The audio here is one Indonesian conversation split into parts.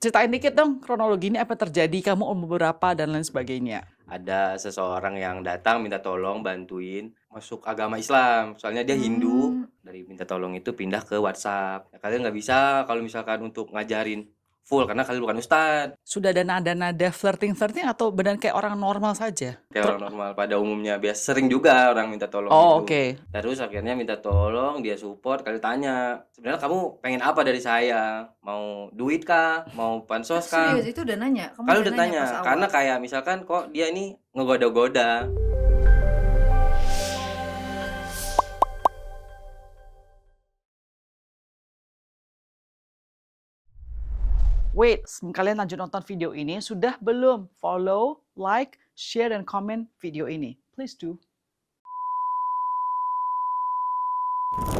Ceritain dikit dong kronologinya apa terjadi, kamu umur berapa dan lain sebagainya. Ada seseorang yang datang minta tolong bantuin masuk agama Islam, soalnya dia Hindu. Mmm. Dari minta tolong itu pindah ke WhatsApp. Ya, kalian nggak bisa kalau misalkan untuk ngajarin full karena kalian bukan ustad. Sudah ada nada-nada flirting-flirting atau beneran kayak orang normal saja? Kayak orang normal pada umumnya, biasa sering juga orang minta tolong Oh, gitu. oke. Terus akhirnya minta tolong, dia support, kalian tanya, "Sebenarnya kamu pengen apa dari saya? Mau duit kah? Mau pansos kah?" Serius itu udah nanya? Kamu Kalian udah udah nanya tanya, pas karena awal? kayak misalkan kok dia ini ngegoda-goda. Wait, kalian lanjut nonton video ini, sudah belum follow, like, share, dan komen video ini? Please do.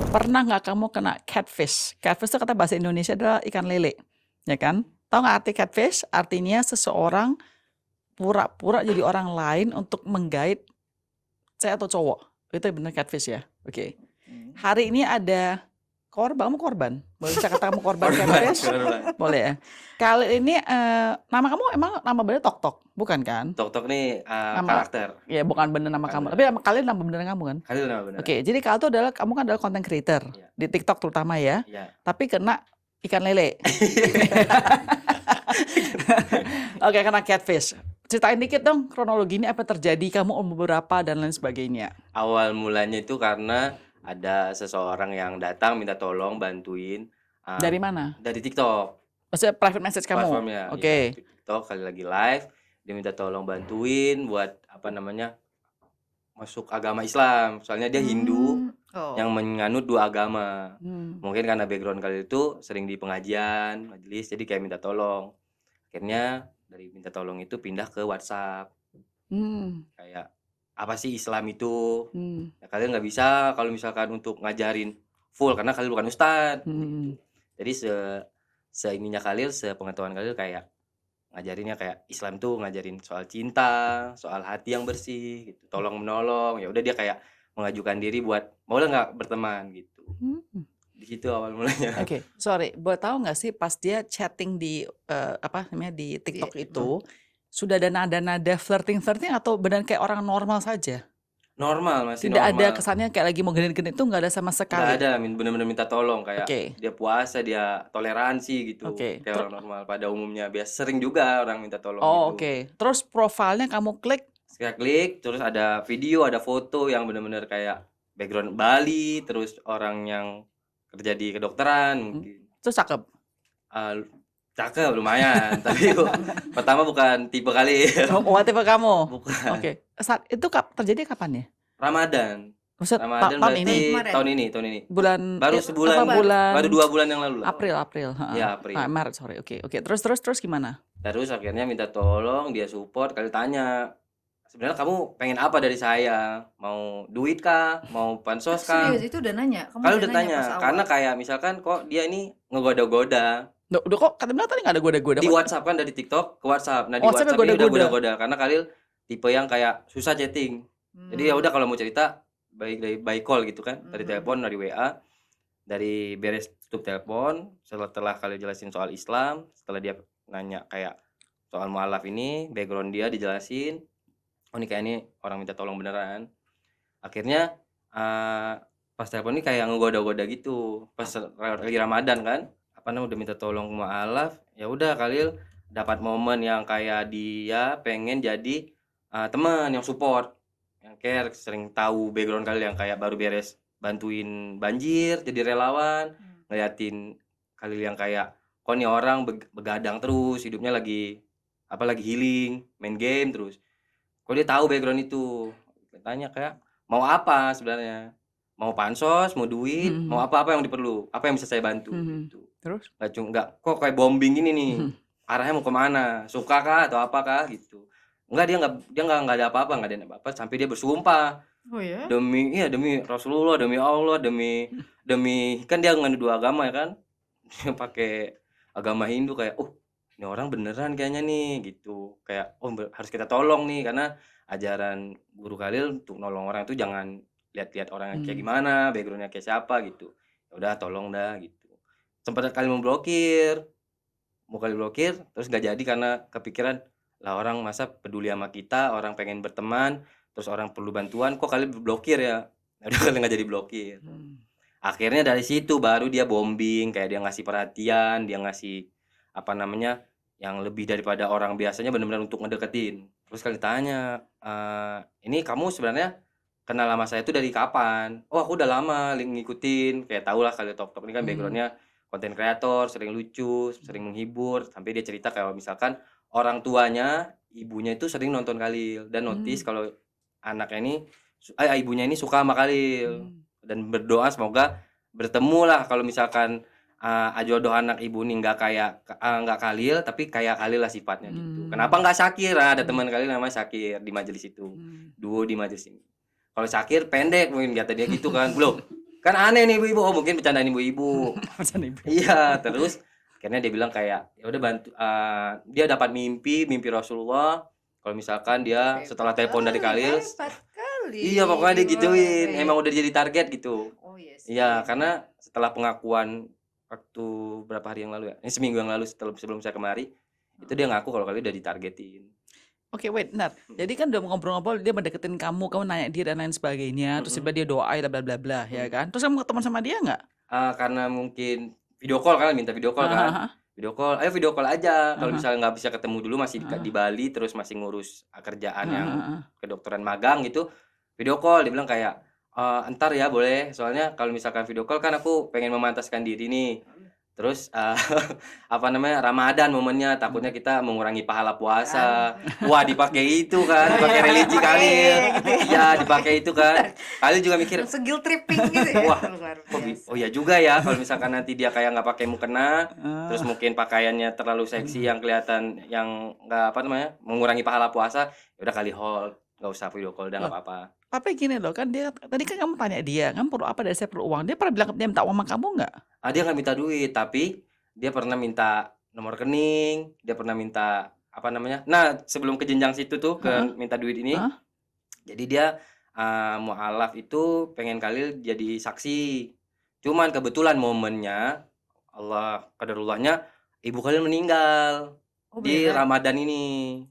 Pernah nggak kamu kena catfish? Catfish itu kata bahasa Indonesia adalah ikan lele, ya kan? Tahu nggak arti catfish? Artinya seseorang pura-pura jadi orang lain untuk menggait cewek atau cowok. Itu benar catfish ya? Oke. Hari ini ada kamu korban? Boleh saya kata kamu korban catfish? Korban. Boleh ya? Kali ini nama kamu emang nama bener Tok Tok, bukan kan? Tok-tok nih Nama karakter. ya bukan bener nama Bukan kamu. bener. Tapi kalian nama beneran kamu kan? Kalian nama beneran. Oke, jadi kalian tuh kamu kan adalah content creator Iya. di TikTok terutama ya. Iya. Tapi kena ikan lele. Oke, kena catfish. Ceritain dikit dong kronologinya apa terjadi, kamu umur berapa dan lain sebagainya. Awal mulanya itu karena ada seseorang yang datang minta tolong bantuin Dari mana? dari TikTok. Maksudnya private message kamu? Platformnya. Oke. Iya, di TikTok kali lagi live, dia minta tolong bantuin buat masuk agama Islam. Soalnya dia Hindu Oh. yang menganut 2 agama. Hmm. Mungkin karena background kalian itu sering di pengajian, majelis, jadi kayak minta tolong. Akhirnya dari minta tolong itu pindah ke WhatsApp. Kayak apa sih Islam itu? Ya, kalian nggak bisa kalau misalkan untuk ngajarin full karena kalian bukan ustad. Gitu. Jadi seininya kalian, sepengetahuan kalian kayak ngajarinnya kayak Islam tuh ngajarin soal cinta, soal hati yang bersih, gitu. Tolong menolong. Ya udah dia kayak mengajukan diri buat boleh nggak berteman gitu. Di situ awal mulanya. Oke, sorry, boleh tahu nggak sih pas dia chatting di di TikTok itu sudah ada nada-nada flirting-flirting atau benar kayak orang normal saja? Normal, masih Tidak ada normal. kesannya kayak lagi mau genit-genit itu nggak ada sama Nggak sekali. ada, bener-bener minta tolong kayak Oke. dia puasa, dia toleransi gitu. Oke. Kayak orang normal pada umumnya. Biasa sering juga orang minta tolong Oh, gitu. oke. Terus profilnya kamu klik, Saya klik, terus ada video, ada foto yang bener-bener kayak background Bali, terus orang yang kerja di kedokteran mungkin. terus cakep. Cakep lumayan, tapi pertama bukan tipe kali. Oh, tipe kamu. Bukan. Oke. Saat itu terjadi kapan ya? Ramadan. Maksud Ramadan tahun berarti ini? tahun ini. Bulan Baru sebulan, baru 2 bulan yang lalu lah. April. Ya, April. Maret, sorry. Oke. Terus gimana? Terus akhirnya minta tolong, dia support, kalian tanya, "Sebenarnya kamu pengen apa dari saya? Mau duit kah? Mau pansos kah?" Serius itu udah nanya? Kalian udah tanya, pas awal? karena kayak misalkan kok dia ini ngegoda-goda. Udah kok kata bilang tadi nggak ada goda-goda. Di WhatsApp kan, dari TikTok ke WhatsApp. Nah, di WhatsApp WhatsApp ini udah goda-goda. goda-goda karena kalian tipe yang kayak susah chatting. Jadi ya udah kalau mau cerita by call gitu kan, dari telepon, dari WA, dari beres tutup telepon, setelah kalian jelasin soal Islam, setelah dia nanya kayak soal mualaf ini, background dia dijelasin, oh ini kayak ini orang minta tolong beneran. Akhirnya pas telepon ini kayak ngegoda-goda gitu. Pas lagi Ramadan kan, udah minta tolong mualaf, ya udah kalian dapat momen yang kayak dia pengen jadi teman yang support, yang care, sering tahu background kalian yang kayak baru beres bantuin banjir, jadi relawan, ngeliatin kalian yang kayak kok nih orang begadang terus, hidupnya lagi healing, main game terus. Kok dia tahu background itu? Tanya kayak mau apa sebenarnya? Mau pansos, mau duit, mau apa yang diperlu? Apa yang bisa saya bantu? Gitu. Terus? Nggak kok kayak bombing gini nih. Arahnya mau kemana? Suka kah atau apakah gitu? Enggak, dia nggak ada apa-apa, sampai dia bersumpah. Oh ya? Demi Rasulullah, demi Allah, demi kan dia nganut 2 agama ya kan. Dia pakai agama Hindu kayak, ini orang beneran kayaknya nih gitu. Kayak harus kita tolong nih karena ajaran guru kalian untuk nolong orang itu jangan lihat-lihat orang kayak gimana, backgroundnya kayak siapa gitu. Ya udah tolong dah gitu. Sempat kali memblokir. mau kali blokir terus gak jadi karena kepikiran, lah orang masa peduli sama kita, orang pengen berteman, terus orang perlu bantuan kok kali blokir ya. Ya udah kali nggak jadi blokir. Akhirnya dari situ baru dia bombing, kayak dia ngasih perhatian, dia ngasih apa namanya, yang lebih daripada orang biasanya benar-benar untuk ngedeketin. Terus kali tanya, "Ini kamu sebenarnya kenal sama saya itu dari kapan?" "Oh aku udah lama ngikutin." Kayak tahulah kali Tok ini kan background-nya konten kreator, sering lucu, sering menghibur, sampai dia cerita kalau misalkan orang tuanya, ibunya itu sering nonton Khalil dan notice kalau anaknya ini ibunya ini suka sama Khalil dan berdoa semoga bertemulah kalau misalkan, jodoh anak ibu nih nggak Khalil tapi kayak Khalil lah sifatnya gitu. Kenapa nggak Syakir? Ada teman Khalil namanya Syakir di majelis itu, duo di majelis ini. Kalau Syakir pendek mungkin kata dia gitu kan, "Loh, kan aneh nih ibu-ibu." Oh mungkin bercandaan ibu-ibu. Pesan ibu. Iya, terus akhirnya dia bilang kayak, ya udah dia dapat mimpi Rasulullah, kalau misalkan dia setelah telepon dari Khalil Hebat kali. iya pokoknya dia gituin, Wah, emang udah jadi target gitu. Oh iya sih. Iya, karena setelah pengakuan waktu berapa hari yang lalu ya, ini seminggu yang lalu sebelum saya kemari, itu dia ngaku kalau Khalil udah ditargetin. Oke, wait, bentar. Jadi kan udah ngobrol-ngobrol, dia mendeketin kamu nanya dia dan lain sebagainya, terus tiba dia doa bla bla bla, ya kan? Terus kamu ketemu sama dia nggak? Karena mungkin video call kan, minta video call kan. Video call, ayo video call aja. Kalau misalnya nggak bisa ketemu dulu masih di Bali terus masih ngurus kerjaan yang kedokteran magang gitu, video call dia bilang kayak, "Entar ya boleh, soalnya kalau misalkan video call kan aku pengen memantaskan diri nih. Terus apa namanya Ramadan momennya takutnya kita mengurangi pahala puasa." Wah dipakai itu kan, dipakai religi Khalil. Iya dipakai itu kan. Khalil juga mikir, Langsung guilt tripping gitu ya. wah Luar oh biasa. iya juga ya kalau misalkan nanti dia kayak nggak pakai mukena, terus mungkin pakaiannya terlalu seksi yang kelihatan yang nggak apa namanya mengurangi pahala puasa, ya udah kali hold, nggak usah video call, udah nggak apa-apa. Tapi gini loh, kan dia tadi kan kamu tanya dia, "Kamu perlu apa dari saya?" "Perlu uang." Dia pernah bilang dia minta uang sama kamu nggak? Dia nggak minta duit, tapi dia pernah minta nomor rekening, dia pernah minta apa namanya. Nah sebelum ke jenjang situ tuh ke minta duit ini, jadi dia mualaf itu pengen Khalil jadi saksi. Cuman kebetulan momennya Allah qadarullahnya ibu Khalil meninggal Oh di beneran? Ramadan ini.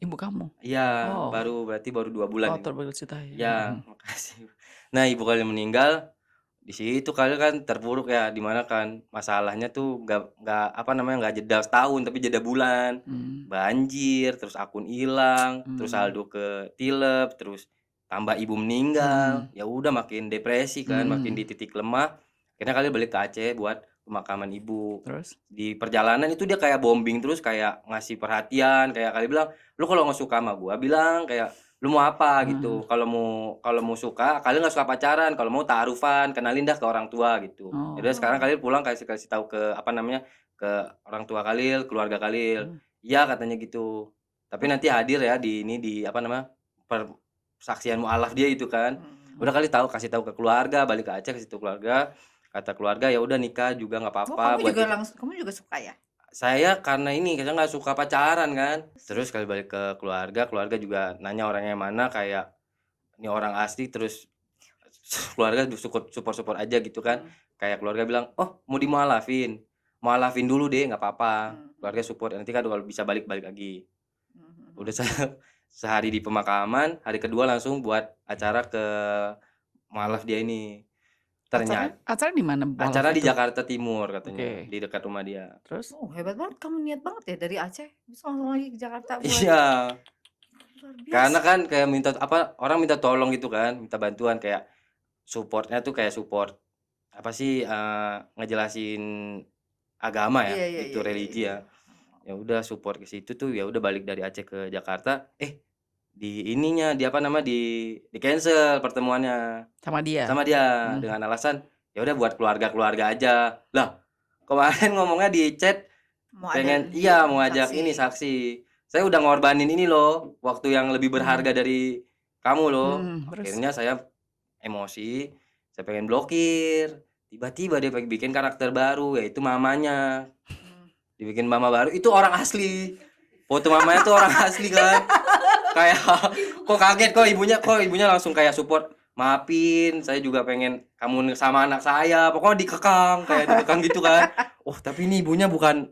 Ibu kamu? Iya, Oh. berarti baru 2 bulan Oh, ini. turut berduka cita ya. Ya, makasih. Nah, ibu Khalil meninggal, di situ Khalil kan terpuruk ya, di mana kan masalahnya tuh nggak apa namanya, nggak jeda setahun tapi jeda bulan. Banjir, terus akun hilang, terus saldo ketilep, terus tambah ibu meninggal. Ya udah makin depresi kan, makin di titik lemah. Akhirnya Khalil balik ke Aceh buat pemakaman ibu. Terus? Di perjalanan itu dia kayak bombing terus, kayak ngasih perhatian, kayak Khalil bilang, "Lu kalau nggak suka sama gua bilang kayak lu mau apa gitu. Kalau mau suka, Khalil nggak suka pacaran, kalau mau ta'arufan, kenalin dah ke orang tua gitu." Oh. Ya udah sekarang Khalil pulang kasih tahu ke apa namanya, ke orang tua Khalil, keluarga Khalil. Iya katanya gitu. Tapi nanti hadir ya di ini di apa namanya, persaksian mualaf dia itu kan. Udah kali kasih tahu ke keluarga, balik ke Aceh kasih tahu keluarga. Kata keluarga ya udah nikah juga nggak Oh, apa-apa buat kamu juga suka ya? saya karena ini karena nggak suka pacaran kan. Terus kali balik ke keluarga juga nanya orangnya mana, kayak ini orang asli, terus keluarga support aja gitu kan. Kayak keluarga bilang, "Oh mau dimualafin, mualafin dulu deh nggak apa-apa." Keluarga support, nanti kan kalau bisa balik lagi. Udah sehari di pemakaman, hari kedua langsung buat acara ke mualaf dia ini. Ternyata Acara di mana? acara di itu? Jakarta Timur katanya, Oke. di dekat rumah dia. Terus? Oh, hebat banget kamu, niat banget ya dari Aceh bisa langsung lagi ke Jakarta buat Iya. luar biasa. Karena kan kayak orang minta tolong gitu kan, minta bantuan kayak supportnya tuh kayak support apa sih ngejelasin agama ya, Iya, itu religi ya. Ya udah support ke situ tuh, ya udah balik dari Aceh ke Jakarta, di ininya, di apa nama, di cancel pertemuannya Sama dia? sama dia dengan alasan, ya udah buat keluarga aja. Lah, kemarin ngomongnya di chat Mau pengen ada mau ngajak saksi. ini saksi. Saya udah ngorbanin ini loh, waktu yang lebih berharga dari kamu loh. Terus? Akhirnya saya emosi, saya pengen blokir. Tiba-tiba dia bikin karakter baru, yaitu mamanya. Dibikin mama baru, itu orang asli. Foto mamanya tuh orang asli kan. Kayak kok kaget kok ibunya langsung kayak support. "Maafin, saya juga pengen kamu sama anak saya." Pokoknya dikekang gitu kan. Oh, tapi ini ibunya bukan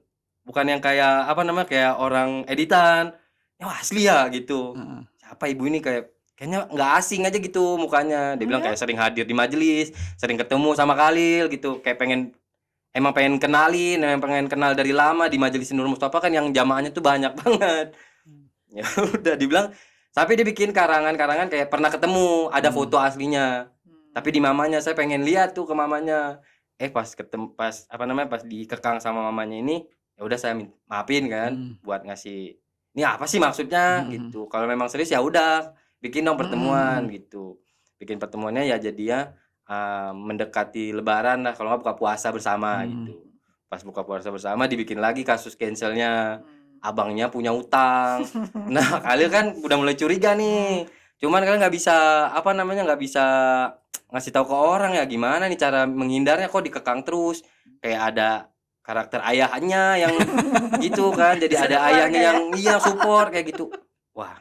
bukan yang kayak apa namanya kayak orang editan. Ya asli ya gitu. Heeh. Siapa ibu ini kayaknya nggak asing aja gitu mukanya. Dia bilang Iya? kayak sering hadir di majelis, sering ketemu sama Khalil gitu. Kayak pengen kenalin, emang pengen kenal dari lama di majelis Nur Mustafa kan yang jamaahnya tuh banyak banget. Ya udah dibilang sampai dia bikin karangan-karangan kayak pernah ketemu, ada foto aslinya. Tapi di mamanya saya pengen lihat tuh ke mamanya. Pas apa namanya pas dikekang sama mamanya ini, ya udah saya maafin kan buat ngasih ini apa sih maksudnya gitu. Kalau memang serius ya udah bikin dong pertemuan gitu. Bikin pertemuannya ya jadinya mendekati lebaran lah kalau nggak buka puasa bersama gitu. Pas buka puasa bersama dibikin lagi kasus cancelnya. Abangnya punya utang. Nah, Khalil kan udah mulai curiga nih. Cuman Khalil nggak bisa apa namanya nggak bisa ngasih tahu ke orang ya gimana nih cara menghindarnya kok dikekang terus. Kayak ada karakter ayahnya yang gitu kan. Jadi ada Satu ayahnya keluarga yang iya support kayak gitu. Wah.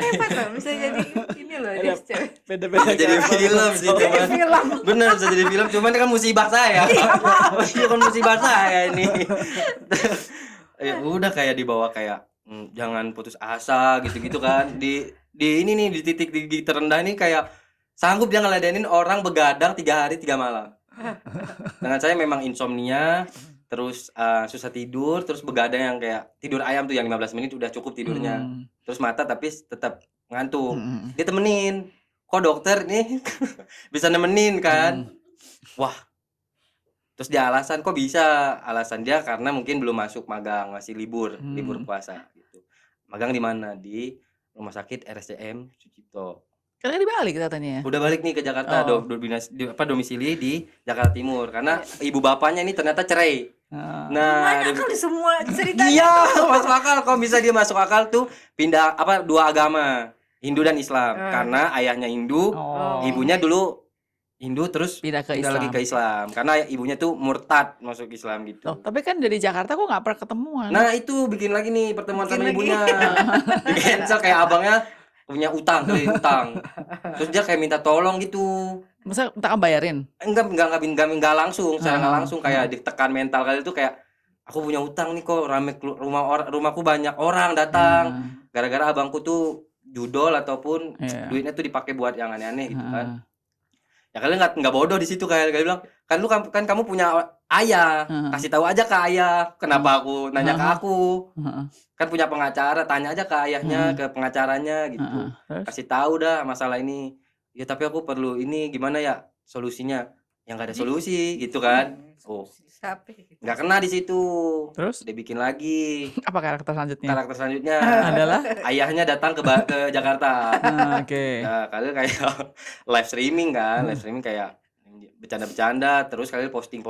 Hebat loh, bisa jadi ini loh dia cewek. Beda-beda Jadi karakter. film sih Jadi cuman. film. Bener bisa jadi film cuman kan musibah saya. Iya kan musibah saya ini. Ya udah kayak dibawa kayak jangan putus asa gitu-gitu kan. Di ini nih di titik terendah ini kayak sanggup dia ngeladenin orang begadang 3 hari 3 malam. Dengan saya memang insomnia, terus susah tidur, terus begadang yang kayak tidur ayam tuh yang 15 menit udah cukup tidurnya. Terus mata tapi tetap ngantuk. Dia temenin. Kok dokter nih bisa nemenin kan? Wah. Terus dia alasan kok bisa? Alasan dia karena mungkin belum masuk magang, masih libur puasa gitu. Magang di mana? Di Rumah Sakit RSCM Sucipto. Kalian dibalik katanya ya? Udah balik nih ke Jakarta, domisili di Jakarta Timur karena ibu bapaknya ini ternyata cerai. Nah, Mana kali semua ceritanya. iya, masuk akal kok bisa dia masuk akal tuh pindah apa 2 agama, Hindu dan Islam. Karena ayahnya Hindu, ibunya dulu Hindu terus Pindah ke lagi Islam. ke Islam. Karena ibunya tuh murtad masuk Islam gitu. Loh, tapi kan dari Jakarta kok nggak pernah ketemuan. Nah, itu bikin lagi nih pertemuan Bikin sama lagi. ibunya. Di cancel kayak abangnya punya utang, utang. Terus dia kayak minta tolong gitu. Masa minta kamu bayarin? Enggak langsung, secara nggak langsung kayak ditekan mental kali itu kayak aku punya utang nih kok rame rumahku banyak orang datang. Gara-gara abangku tuh judol ataupun duitnya tuh dipakai buat yang aneh-aneh gitu kan. Ya kalian nggak bodoh di situ kayak bilang kan kamu punya ayah, kasih tahu aja ke ayah kenapa aku nanya ke aku. Kan punya pengacara, tanya aja ke ayahnya, ke pengacaranya gitu. Terus? Kasih tahu dah masalah ini. Ya tapi aku perlu ini gimana ya solusinya? Yang nggak ada solusi gitu kan. Oh, nggak kena di situ. Terus? Dia bikin lagi. Apa karakter selanjutnya? Karakter selanjutnya Adalah? ayahnya datang ke Jakarta. Oke. Nah, kalian kayak live streaming kan, live streaming kayak bercanda-bercanda, terus kalian posting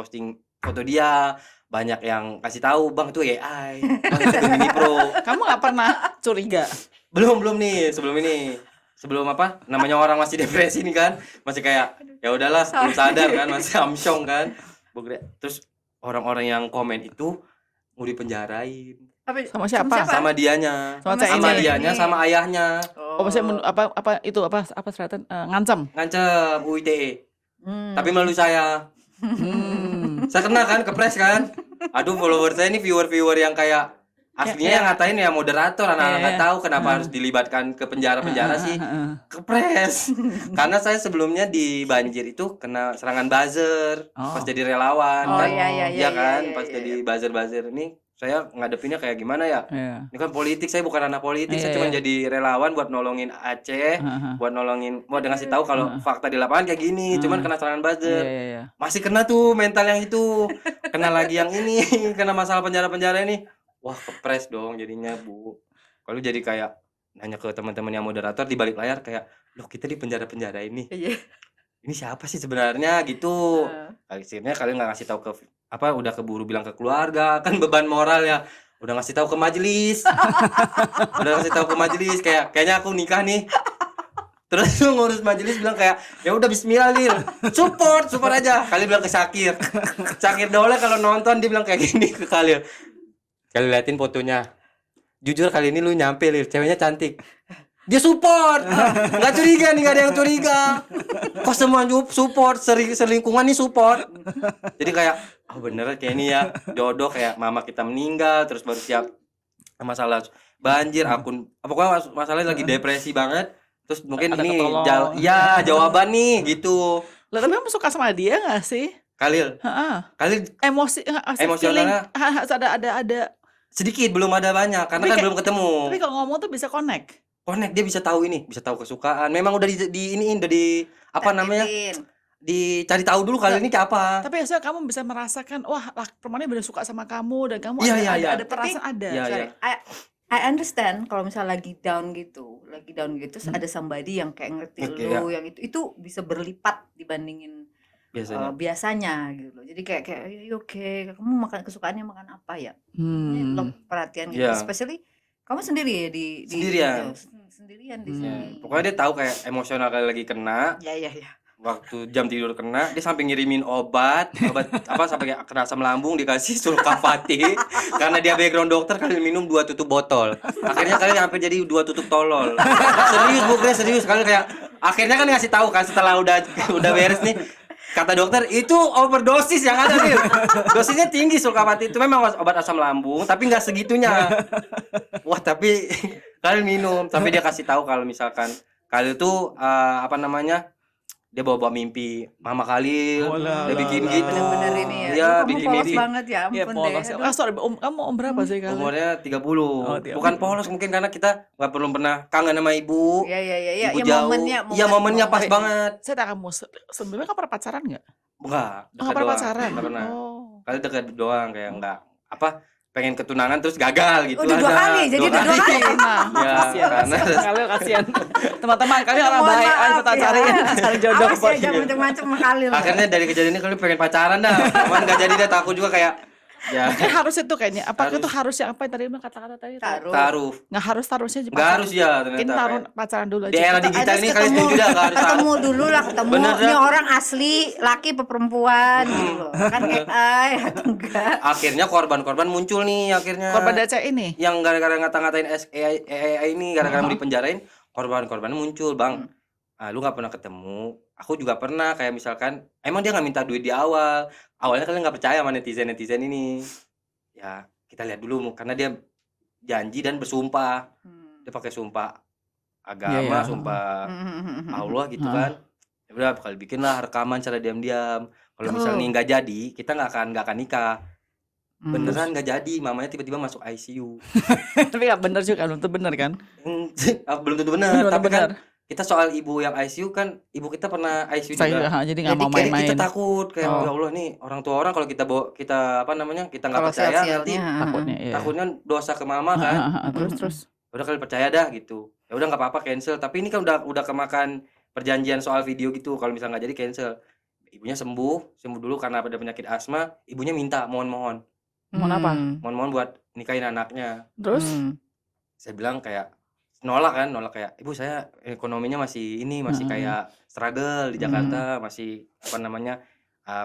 foto dia, banyak yang kasih tahu, "Bang, itu AI, Bang, itu Gemini Pro." Kamu nggak pernah curiga? Belum nih, sebelum ini. Sebelum apa? Namanya orang masih depresi nih kan, masih kayak ya udahlah, belum sadar kan, masih amsyong kan. Terus orang-orang yang komen itu mau dipenjarain. Sama siapa? Sama dianya. Sama dianya sama ayahnya. Oh, maksudnya apa selatan ngancam? Ngancem UITE. Tapi melalui saya. Saya kena kan, kepres kan. Aduh, follower saya ini viewer yang kayak aslinya yang ngatain ya moderator, anak-anak nggak tahu kenapa harus dilibatkan ke penjara sih. Kepres. Karena saya sebelumnya di Banjir itu kena serangan buzzer pas jadi relawan kan. Iya kan, pas jadi buzzer ini saya ngadepinnya kayak gimana ya? Ini kan politik, saya bukan anak politik, saya cuma jadi relawan buat nolongin Aceh, buat ngasih tahu kalau fakta di lapangan kayak gini, cuman kena serangan buzzer. Masih kena tuh mental yang itu. Kena lagi yang ini, kena masalah penjara-penjara ini. Wah, kepres dong jadinya, Bu. Kalau jadi kayak nanya ke teman-teman yang moderator di balik layar kayak, "Loh, kita di penjara-penjara ini. Ini siapa sih sebenarnya?" gitu. Akhirnya kalian nggak ngasih tahu ke udah keburu bilang ke keluarga, kan beban moral ya. Udah ngasih tahu ke majelis. Kayaknya aku nikah nih. Terus lu ngurus majelis bilang kayak, "Ya udah bismillah, Lil. Support aja." Kali bilang ke Syakir. Syakir Daula kalau nonton dia bilang kayak gini ke Khalil. Kali liatin fotonya. Jujur kali ini lu nyampe, Lil. Ceweknya cantik. dia support. Nggak curiga nih, nggak ada yang curiga. Kok semua support, selingkungan nih support. Jadi kayak, bener kayak ini ya, jodoh kayak mama kita meninggal, terus baru siap masalah banjir, pokoknya masalahnya lagi depresi banget. Terus mungkin Ada ini ketolong. jawaban nih gitu. Lah tapi kamu suka sama dia nggak sih? Khalil Emosi Emosionalnya ada. sedikit, belum ada banyak karena Tapi kan kayak- belum ketemu. Tapi kalau ngomong tuh bisa connect. Dia bisa tahu kesukaan. Memang udah udah di apa namanya? Takutin. Dicari tahu dulu kali ini kayak apa. Tapi biasanya kamu bisa merasakan, wah perempuan ini benar suka sama kamu dan kamu Iya, iya. ada perasaan ada. Iya, Sorry, iya. I understand kalau misalnya lagi down gitu, ada somebody yang kayak ngerti Oke, lu, yang itu bisa berlipat dibandingin Biasanya. biasanya gitu loh. Jadi kayak oke, kamu makan kesukaannya makan apa ya? Ini lo perhatian gitu, Iya. especially kamu sendiri ya di Sendirian. sendirian di Ya, sini. pokoknya dia tahu kayak emosional kali lagi kena, Ya. waktu jam tidur kena, dia sampai ngirimin obat apa sampai kayak kena asam lambung dikasih sulkafati karena dia background dokter kali minum 2 tutup botol. Akhirnya kali sampai jadi 2 tutup tolol. Serius Bu, serius kali kayak akhirnya kan ngasih tahu kan setelah udah beres nih. Kata dokter itu overdosis yang ada nih. Dosisnya tinggi sulkafati itu memang obat asam lambung tapi nggak segitunya. Wah, tapi kalian minum, tapi dia kasih tahu kalau misalkan kalian tuh apa namanya? Dia bawa mimpi Mama Khalil, dia bikin gitu. Bener-bener ini ya. Iya, Kamu bikin polos mimpi. banget ya, Iya ampun polos. deh. Aduh. Sorry, kamu berapa sih kali? Umurnya 30. 30. Bukan polos mungkin karena kita nggak perlu pernah kangen sama ibu. Iya. Ibu Ya, jauh. Iya, momennya pas momen. banget. Saya tak kamu sebelumnya kamu pernah pacaran nggak? Enggak, Nggak dekat pernah doang. pacaran. Nggak pernah. Oh. Kali dekat doang kayak enggak apa pengen ketunangan terus gagal gitu Udah 2 aja. kali, jadi udah 2 kali. Nah, Ya, karena kalian kasihan. Teman-teman, kalian orang Mohon baik, maaf kita ya. cari jodoh Awas buat ya, jangan macam-macam sama Khalil. akhirnya dari kejadian ini kalian pengen pacaran dah. Cuman enggak jadi dah, takut juga kayak ya Mungkin harus itu kayaknya. Apakah Harus. itu harus yang apa yang tadi bilang kata-kata tadi? taruh. Nggak harusnya Enggak harus ya Mungkin ternyata. taruh Kayak pacaran dulu aja. Di era Kita- digital ini kalian setuju dah enggak harus ketemu dulu lah, ketemu Bener, ini dah. orang asli, laki apa perempuan gitu loh. Kan AI atau enggak. akhirnya korban-korban muncul nih akhirnya. Korban DC ini. Yang gara-gara ngata-ngatain AI ini gara-gara mau dipenjarain, korban-korban muncul, Bang. Lu nggak pernah ketemu, aku juga pernah kayak misalkan emang dia nggak minta duit di awalnya kalian nggak percaya sama netizen ini, ya kita lihat dulu karena dia janji dan bersumpah, dia pakai sumpah agama, Iya. sumpah Allah gitu kan, ya udah bakal bikinlah rekaman secara diam-diam, kalau misalnya nggak jadi kita nggak akan nikah, beneran nggak jadi, mamanya tiba-tiba masuk ICU. Tapi nggak bener juga, belum tentu bener kan? Belum tentu benar, Belum tapi tentu kan kita soal ibu yang ICU kan ibu kita pernah ICU Saya juga. jadi nggak mau Jadi main-main. kita takut kayak Oh. ya Allah nih orang tua orang kalau kita apa namanya kita nggak Kalau percaya nanti sial-sialnya. Takutnya iya. takutnya dosa ke mama kan. Terus. Udah kali percaya dah gitu. Ya udah nggak apa-apa cancel. Tapi ini kan udah kemakan perjanjian soal video gitu. Kalau misalnya nggak jadi cancel. Ibunya sembuh dulu karena ada penyakit asma. Ibunya minta mohon Mohon apa? buat nikahin anaknya. Terus Saya bilang kayak nolak kayak ibu saya ekonominya masih kayak struggle di Jakarta, masih apa namanya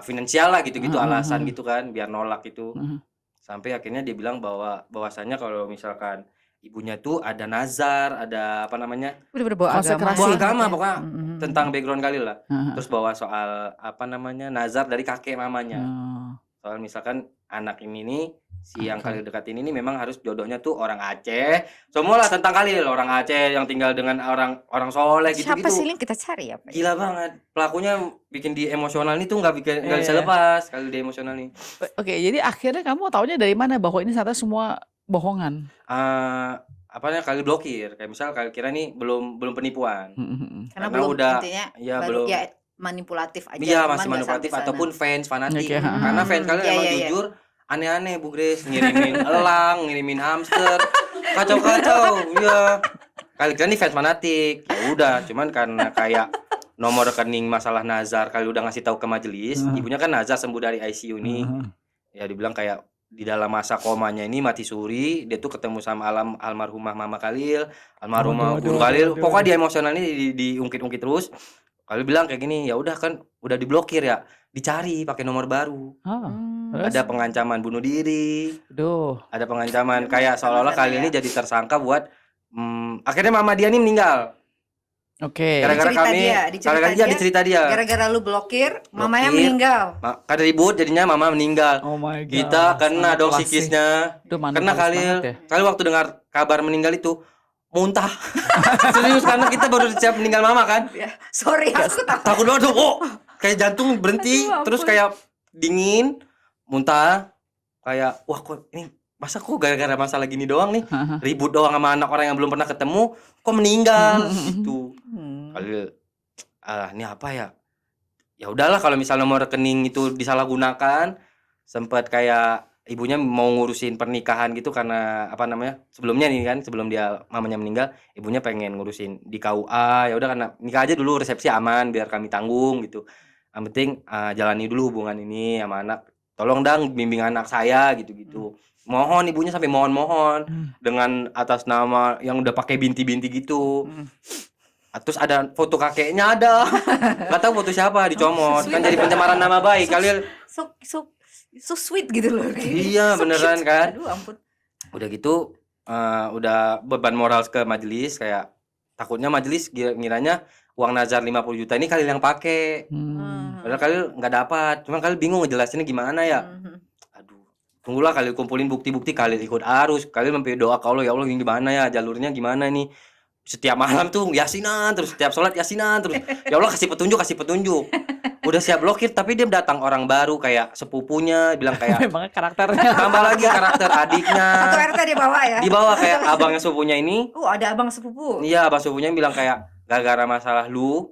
finansial lah gitu-gitu alasan gitu kan biar nolak itu. Sampai akhirnya dia bilang bahwasanya kalau misalkan ibunya tuh ada nazar, ada apa namanya Udah bawa Konsekrasi. bawa agama. agama ya. pokoknya Mm-mm. tentang background kali lah. Terus bawa soal apa namanya nazar dari kakek mamanya. Soal misalkan anak ini nih si yang Khalil deketin ini memang harus jodohnya tuh orang Aceh. Semua lah tentang Khalil, orang Aceh yang tinggal dengan orang soleh Siapa gitu-gitu. sih yang kita cari ya? Pak? Gila banget. Pelakunya bikin di emosional nih tuh nggak bisa Iya. lepas kalau di emosional nih. Oke, jadi akhirnya kamu taunya dari mana bahwa ini ternyata semua bohongan? Apa namanya Khalil blokir. Kayak misal Khalil kira nih belum penipuan. Karena Karena belum udah- intinya ya baru belum. ya manipulatif aja. Iya cuman masih nggak manipulatif sampai sana. ataupun fans fanatik. Oke, Karena fans kalian Iya, emang iya, iya. jujur aneh-aneh Bu Grace, ngirimin elang, ngirimin hamster, kacau-kacau. Iya. Kali kan nih fans fanatik. Ya udah, cuman karena kayak nomor rekening masalah nazar kali udah ngasih tahu ke majelis, ibunya kan nazar sembuh dari ICU nih. Ya dibilang kayak di dalam masa komanya ini mati suri, dia tuh ketemu sama almarhumah Mama Khalil, almarhumah Guru Khalil. Pokoknya dia emosional ini diungkit-ungkit terus. Khalil bilang kayak gini, ya udah kan udah diblokir ya, dicari pakai nomor baru. Terus? Ada pengancaman bunuh diri, Aduh. ada pengancaman kayak seolah-olah Khalil ini jadi tersangka buat Akhirnya mama dia nih meninggal. Oke. Gara-gara Dicerita kami, dia, dicerita gara-gara dia. dicerita dia. Gara-gara lu blokir, mamanya Blokir. meninggal. Karena ribut jadinya mama meninggal. Oh my god. Kita kena sangat dong klasik. psikisnya. Itu mana Karena bagus banget ya. kali waktu dengar kabar meninggal itu muntah. Serius karena kita baru siap meninggal mama kan. Ya, sorry aku Takut banget tuh. Oh, kayak jantung berhenti, Aduh, terus ampun. kayak dingin, muntah. Kayak wah kok ini masa kok gara-gara masalah gini doang nih. Ribut doang sama anak orang yang belum pernah ketemu, kok meninggal gitu. Kali ini apa ya? Ya udahlah kalau misalnya nomor rekening itu disalahgunakan, sempat kayak ibunya mau ngurusin pernikahan gitu karena apa namanya? Sebelumnya nih kan, sebelum dia mamanya meninggal, ibunya pengen ngurusin di KUA. Ya udah karena nikah aja dulu resepsi aman biar kami tanggung gitu. Yang penting jalani dulu hubungan ini sama anak. Tolong dong bimbing anak saya gitu-gitu. Mohon ibunya sampai mohon-mohon dengan atas nama yang udah pakai binti-binti gitu. Terus ada foto kakeknya ada. Enggak tahu foto siapa dicomot. Kan jadi pencemaran nama baik. Kalian So sweet gitu loh. Iya, So beneran cute. kan? Aduh ampun. Udah gitu udah beban moral ke majelis kayak takutnya majelis ngiranya uang nazar 50 juta ini Khalil yang pakai. Padahal Khalil nggak dapat. Cuma Khalil bingung ngejelasinnya gimana ya. Aduh. Tunggulah Khalil kumpulin bukti-bukti, Khalil ikut arus. Khalil sampai doa ke Allah, ya Allah ini gimana ya, jalurnya gimana nih. Setiap malam tuh yasinan, terus setiap sholat yasinan, terus ya Allah kasih petunjuk. Udah siap blokir tapi dia datang orang baru kayak sepupunya bilang kayak Memang karakternya. tambah lagi karakter adiknya. Satu RT dia bawa ya. Dibawa kayak abangnya sepupunya ini. Ada abang sepupu. Iya, abang sepupunya bilang kayak gara-gara masalah lu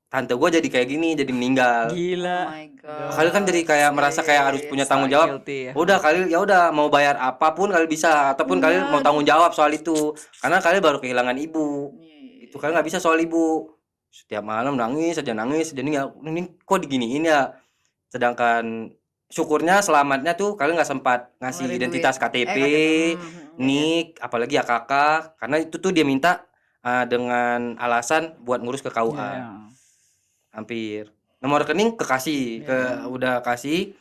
tante gua jadi kayak gini, jadi meninggal. Oh Gila. my god. Khalil kan jadi kayak merasa kayak harus punya tanggung jawab. Guilty ya. Udah Khalil ya udah mau bayar apapun Khalil bisa ataupun Khalil mau tanggung jawab soal itu. Karena Khalil baru kehilangan ibu. Itu Khalil nggak bisa soal ibu. Setiap malam nangis aja jadi ini kok diginiin ya. Sedangkan syukurnya selamatnya tuh Khalil nggak sempat ngasih Ngeluarin identitas duit. KTP, KTP. NIK, apalagi ya kakak. Karena itu tuh dia minta dengan alasan buat ngurus ke KUA. Iya. Hampir nomor rekening kekasih udah kasih.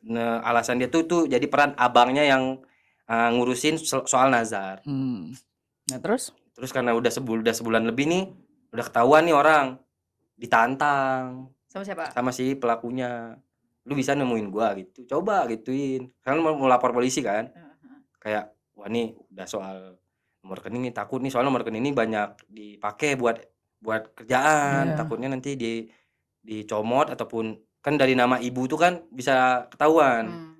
Nah, alasan dia tuh jadi peran abangnya yang ngurusin soal nazar. Nah terus Karena udah sebulan lebih nih udah ketahuan nih orang ditantang Sama siapa? sama si pelakunya, lu bisa nemuin gua gitu, coba gituin karena mau lapor polisi kan. Kayak wah nih udah soal nomor rekening nih, takut nih soal nomor rekening ini banyak dipakai buat kerjaan. Takutnya nanti dicomot ataupun kan dari nama ibu tuh kan bisa ketahuan.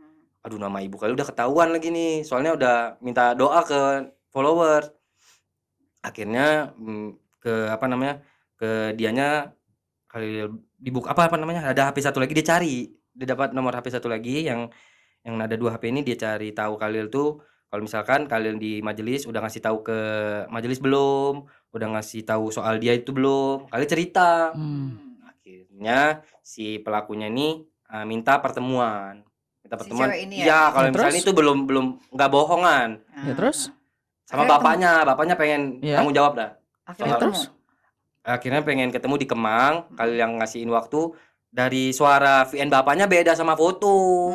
Aduh, nama ibu kali udah ketahuan lagi nih, soalnya udah minta doa ke follower. Akhirnya ke dianya kali dibuka ada HP satu lagi dia cari, dia dapat nomor HP satu lagi yang ada 2 HP ini, dia cari tahu Khalil tuh kalau misalkan Khalil di majelis udah ngasih tahu ke majelis belum, udah ngasih tahu soal dia itu belum. Khalil cerita. Akhirnya si pelakunya ini minta pertemuan. Si cewek ini Iya, ya? kalau Ya, misalnya terus? itu belum nggak bohongan. Ya terus? Sama Akhirnya bapaknya pengen Iya. tanggung jawab dah. Akhirnya Ya, terus? Akhirnya pengen ketemu di Kemang, Khalil yang ngasihin waktu. Dari suara VN bapaknya beda sama foto.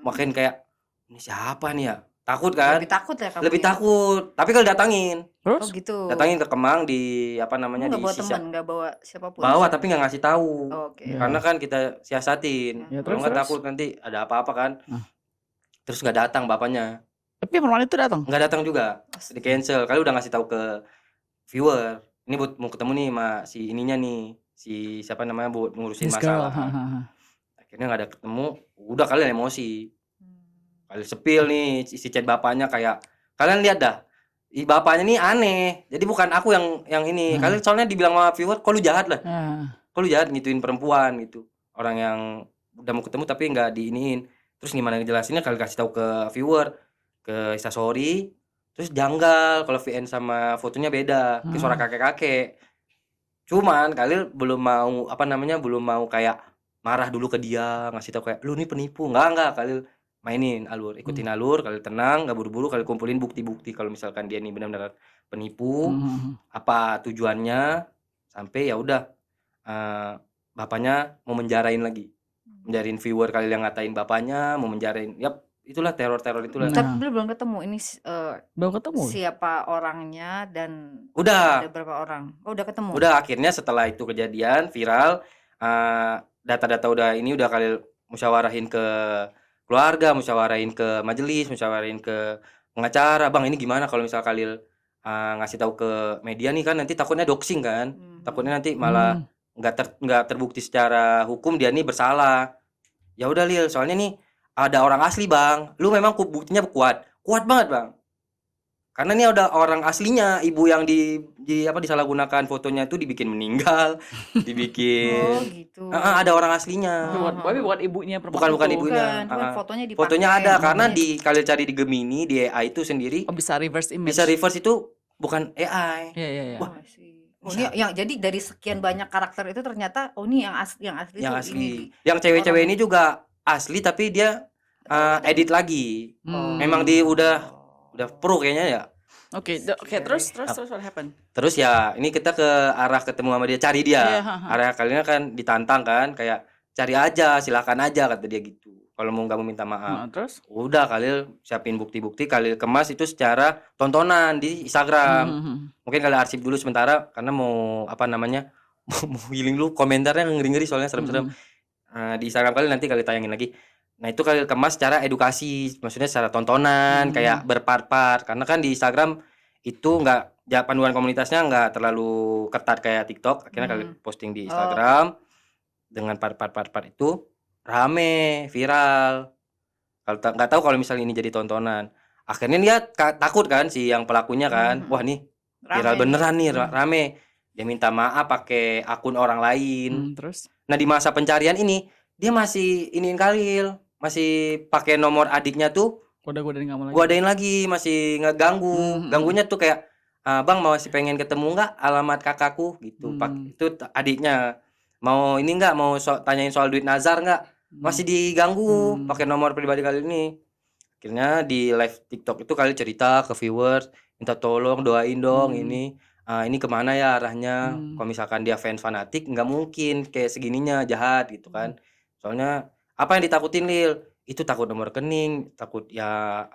Makin kayak ini siapa nih ya? Takut kan? Lebih takut ya kamu? Lebih ya? takut. Tapi kalau datangin Terus? Oh gitu. ke Kemang di Kamu di nggak bawa sisa. teman, nggak bawa siapapun. Bawa tapi nggak ngasih tahu. Oh, oke. Ya. Karena kan kita siasatin. Ya, Kalau terus, nggak terus? takut nanti ada apa-apa kan. Terus nggak datang bapaknya. Tapi perempuan itu datang. Nggak datang juga. Di cancel. Kali udah ngasih tahu ke viewer. Ini buat mau ketemu nih sama si ininya nih. Si siapa namanya buat ngurusin This girl. masalah. Akhirnya nggak ada ketemu. Udah kalian emosi. Kalian sepil nih si chat bapaknya kayak kalian lihat dah. Bapaknya nih aneh. Jadi bukan aku yang ini. Kalian soalnya dibilang sama viewer, kok lu jahat lah. Kok lu jahat ngituin perempuan gitu. Orang yang udah mau ketemu tapi nggak diiniin. Terus gimana ngejelasinnya kalian kasih tahu ke viewer, ke instastory. Terus janggal kalau VN sama fotonya beda. Kayak suara kakek-kakek. Cuman Khalil belum mau kayak marah dulu ke dia, ngasih tahu kayak lu nih penipu. Enggak Khalil mainin alur, ikutin alur, Khalil tenang, enggak buru-buru, Khalil kumpulin bukti-bukti kalau misalkan dia nih benar-benar penipu, apa tujuannya, sampai ya udah bapaknya mau menjarain lagi. Menjarain viewer Khalil yang ngatain bapaknya, mau menjarain. Yap, itulah teror-teror itulah. Nah. Tapi belum ketemu ini Belum ketemu. siapa orangnya dan Udah. ada berapa orang? Oh, udah ketemu. Udah akhirnya setelah itu kejadian viral, data-data udah kali musyawarahin ke keluarga, musyawarahin ke majelis, musyawarahin ke pengacara, "Bang, ini gimana kalau misal Khalil ngasih tahu ke media nih kan nanti takutnya doxing kan. Takutnya nanti malah nggak terbukti secara hukum dia nih bersalah." Ya udah Lil, soalnya nih ada orang asli, Bang. Lu memang buktinya kuat. Kuat banget, Bang. Karena ini ada orang aslinya, ibu yang disalahgunakan fotonya itu dibikin meninggal, Oh, dibikin gitu. ada orang aslinya. Tapi bukan ibunya perempuan Bukan itu. ibunya. Bukan fotonya dipakai. Fotonya ada karena Fotonya kalian cari di Gemini, di AI itu sendiri Oh, bisa reverse image. bisa reverse itu bukan AI. Iya. Oh, I see. Oh, ini yang jadi dari sekian banyak karakter itu ternyata ini yang asli Yang tuh asli. ini. Yang cewek-cewek orang- ini juga asli tapi dia edit lagi. Memang dia udah pro kayaknya ya. Oke, terus what happened? Terus ya ini kita ke arah ketemu sama dia, cari dia. Iya, Arah kalian kan ditantang kan, kayak cari aja, silakan aja kata dia gitu. Kalau mau kamu minta maaf. Nah, terus? Udah Khalil siapin bukti-bukti, Khalil kemas itu secara tontonan di Instagram. Mungkin Khalil arsip dulu sementara karena mau mau healing dulu, komentarnya ngeri-ngeri soalnya serem-serem. Di Instagram Khalil nanti Khalil tayangin lagi. Nah itu Khalil kemas secara edukasi, maksudnya secara tontonan kayak berpart-part. Karena kan di Instagram itu panduan komunitasnya nggak terlalu ketat kayak TikTok. Akhirnya Khalil posting di Instagram dengan part-part itu rame, viral. Kalau nggak tahu kalau misalnya ini jadi tontonan. Akhirnya dia takut kan si yang pelakunya kan. Wah nih viral beneran nih, rame. Dia minta maaf pakai akun orang lain. Terus? Nah di masa pencarian ini dia masih iniin Khalil, masih pakai nomor adiknya tuh. Godain kamu lagi. Godain lagi, masih ngeganggu. Ganggunya tuh kayak, "Bang masih pengen ketemu nggak alamat kakakku?" gitu. Itu adiknya. "Mau ini nggak, mau tanyain soal duit nazar nggak?" Masih diganggu pakai nomor pribadi Khalil ini. Akhirnya di live TikTok itu Khalil cerita ke viewers, minta tolong doain dong ini kemana ya arahnya. Kalau misalkan dia fans fanatik nggak mungkin kayak segininya jahat gitu kan. Soalnya apa yang ditakutin Lil? Itu takut nomor rekening, takut ya